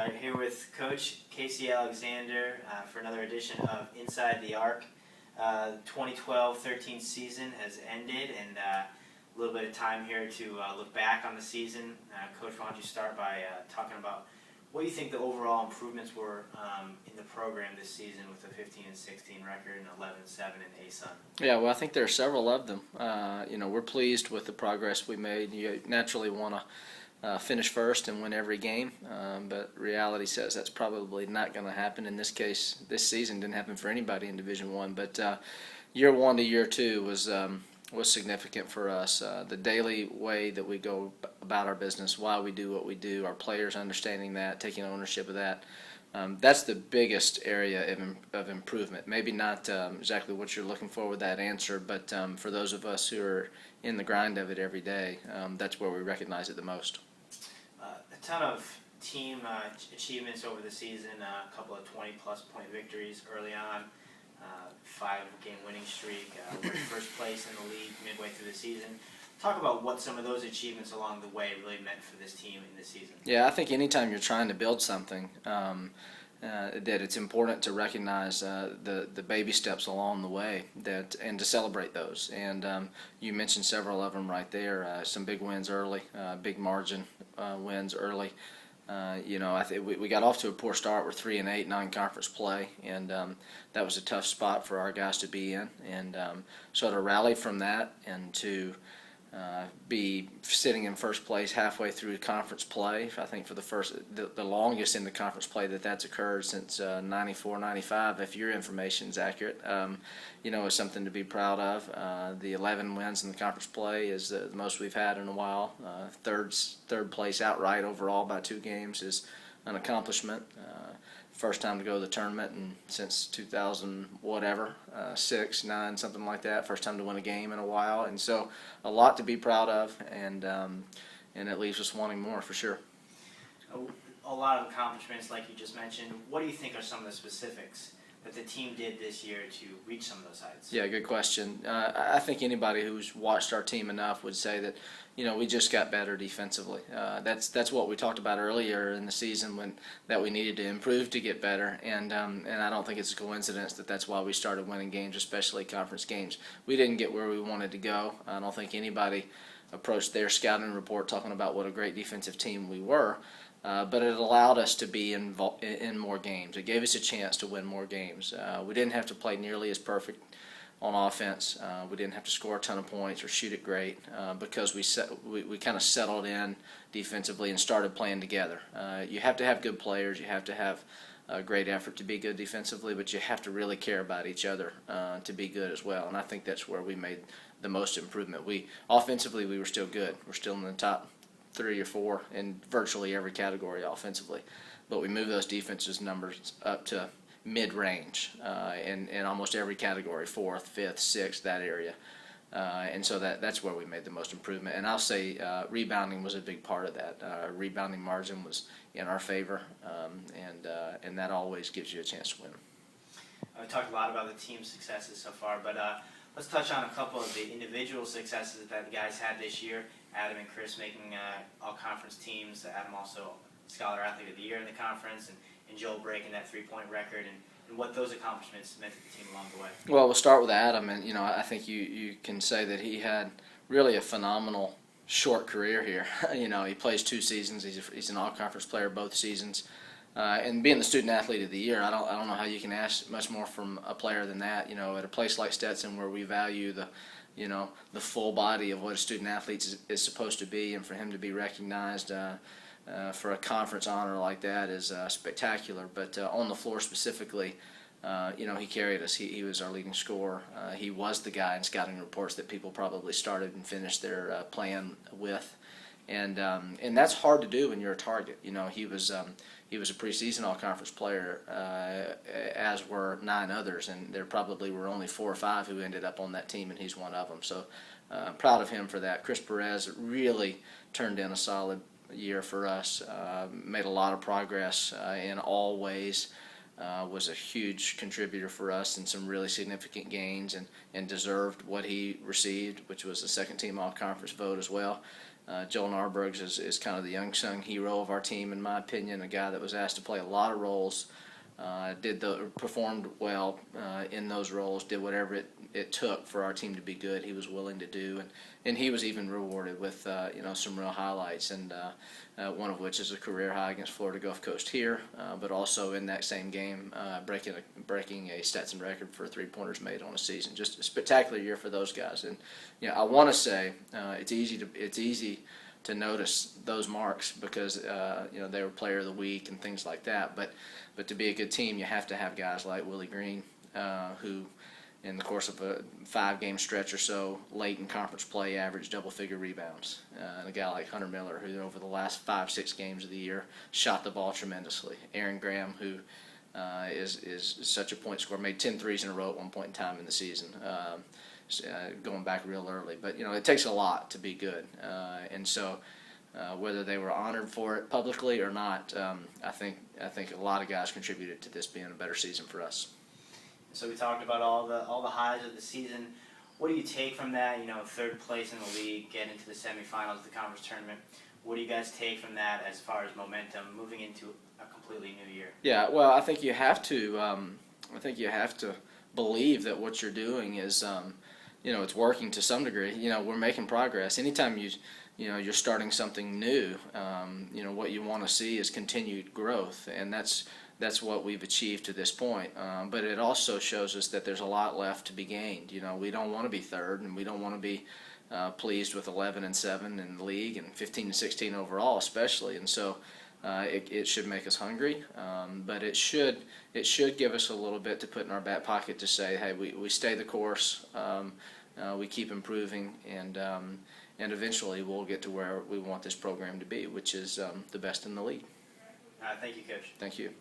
Here with Coach Casey Alexander for another edition of Inside the Arc. 2012-13 season has ended, and a little bit of time here to look back on the season. Coach, why don't you start by talking about what you think the overall improvements were in the program this season with a 15-16 record and 11-7 in ASUN? Yeah, well, I think there are several of them. We're pleased with the progress we made. You naturally want to finish first and win every game, but reality says that's probably not going to happen. In this case, this season didn't happen for anybody in Division I, but year one to year two was significant for us. The daily way that we go about our business, why we do what we do, our players understanding that, taking ownership of that. That's the biggest area of improvement. Maybe not exactly what you're looking for with that answer, but for those of us who are in the grind of it every day, that's where we recognize it the most. A ton of team achievements over the season, a couple of 20-plus point victories early on, 5-game winning streak, we're in first place in the league midway through the season. Talk about what some of those achievements along the way really meant for this team in this season. Yeah, I think anytime you're trying to build something, that it's important to recognize the baby steps along the way and to celebrate those. And you mentioned several of them right there. Some big wins early, big margin wins early. I think we got off to a poor start. We're 3-8 non-conference play, and that was a tough spot for our guys to be in. And so to rally from that and to be sitting in first place halfway through conference play, I think for the longest in the conference play that's occurred since 94, 95, if your information is accurate, is something to be proud of. The 11 wins in the conference play is the most we've had in a while. Third place outright overall by 2 games is an accomplishment. First time to go to the tournament since 2000 whatever, 6, 9, something like that. First time to win a game in a while, and so a lot to be proud of, and it leaves us wanting more for sure. A lot of accomplishments, like you just mentioned. What do you think are some of the specifics that the team did this year to reach some of those heights? Yeah, good question. I think anybody who's watched our team enough would say that, we just got better defensively. That's what we talked about earlier in the season that we needed to improve to get better, and I don't think it's a coincidence that's why we started winning games, especially conference games. We didn't get where we wanted to go. I don't think anybody approached their scouting report talking about what a great defensive team we were. But it allowed us to be involved in more games. It gave us a chance to win more games. We didn't have to play nearly as perfect on offense. We didn't have to score a ton of points or shoot it great because we kind of settled in defensively and started playing together. You have to have good players. You have to have a great effort to be good defensively, but you have to really care about each other to be good as well. And I think that's where we made the most improvement. Offensively, we were still good. We're still in the top 3 or 4 in virtually every category offensively, but we moved those defenses numbers up to mid-range in almost every category, 4th, 5th, 6th, that area, and so that's where we made the most improvement. And I'll say rebounding was a big part of that. Rebounding margin was in our favor, and that always gives you a chance to win. We talked a lot about the team's successes so far, but let's touch on a couple of the individual successes that the guys had this year. Adam and Chris making all-conference teams. Adam also Scholar Athlete of the Year in the conference, and Joel breaking that 3-point record, and what those accomplishments meant to the team along the way. Well, we'll start with Adam, and I think you can say that he had really a phenomenal short career here. He plays 2 seasons. He's an all-conference player both seasons. And being the Student Athlete of the Year, I don't know how you can ask much more from a player than that. At a place like Stetson, where we value the full body of what a student athlete is supposed to be, and for him to be recognized for a conference honor like that is spectacular. But on the floor specifically, he carried us. He was our leading scorer. He was the guy in scouting reports that people probably started and finished their plan with. And that's hard to do when you're a target. He was a preseason all-conference player, as were 9 others, and there probably were only 4 or 5 who ended up on that team, and he's one of them. So proud of him for that. Chris Perez really turned in a solid year for us, made a lot of progress in all ways, was a huge contributor for us in some really significant gains, and deserved what he received, which was the second team all-conference vote as well. Joel Narbergs is kind of the unsung hero of our team, in my opinion, a guy that was asked to play a lot of roles, performed well in those roles, did whatever it took for our team to be good. He was willing to do, and he was even rewarded with some real highlights, and one of which is a career high against Florida Gulf Coast here, but also in that same game breaking a Stetson record for three-pointers made on a season. Just a spectacular year for those guys, and I want to say it's easy to notice those marks because they were player of the week and things like that. But to be a good team, you have to have guys like Willie Green, who, in the course of a 5-game stretch or so, late in conference play, averaged double-figure rebounds. And a guy like Hunter Miller, who over the last 5-6 games of the year shot the ball tremendously. Aaron Graham, who is such a point scorer, made 10 threes in a row at one point in time in the season. Going back real early, but it takes a lot to be good, and so whether they were honored for it publicly or not, I think a lot of guys contributed to this being a better season for us. So we talked about all the highs of the season. What do you take from that? Third place in the league, get into the semifinals of the conference tournament. What do you guys take from that as far as momentum moving into a completely new year? Yeah, well, I think you have to. Believe that what you're doing is. It's working to some degree. We're making progress. Anytime you're starting something new, what you want to see is continued growth, and that's what we've achieved to this point. But it also shows us that there's a lot left to be gained. We don't want to be third, and we don't want to be pleased with 11-7 in the league and 15-16 overall, especially. And so it should make us hungry, but it should give us a little bit to put in our back pocket to say, hey, we stay the course. We keep improving, and eventually we'll get to where we want this program to be, which is the best in the league. Thank you, Coach. Thank you.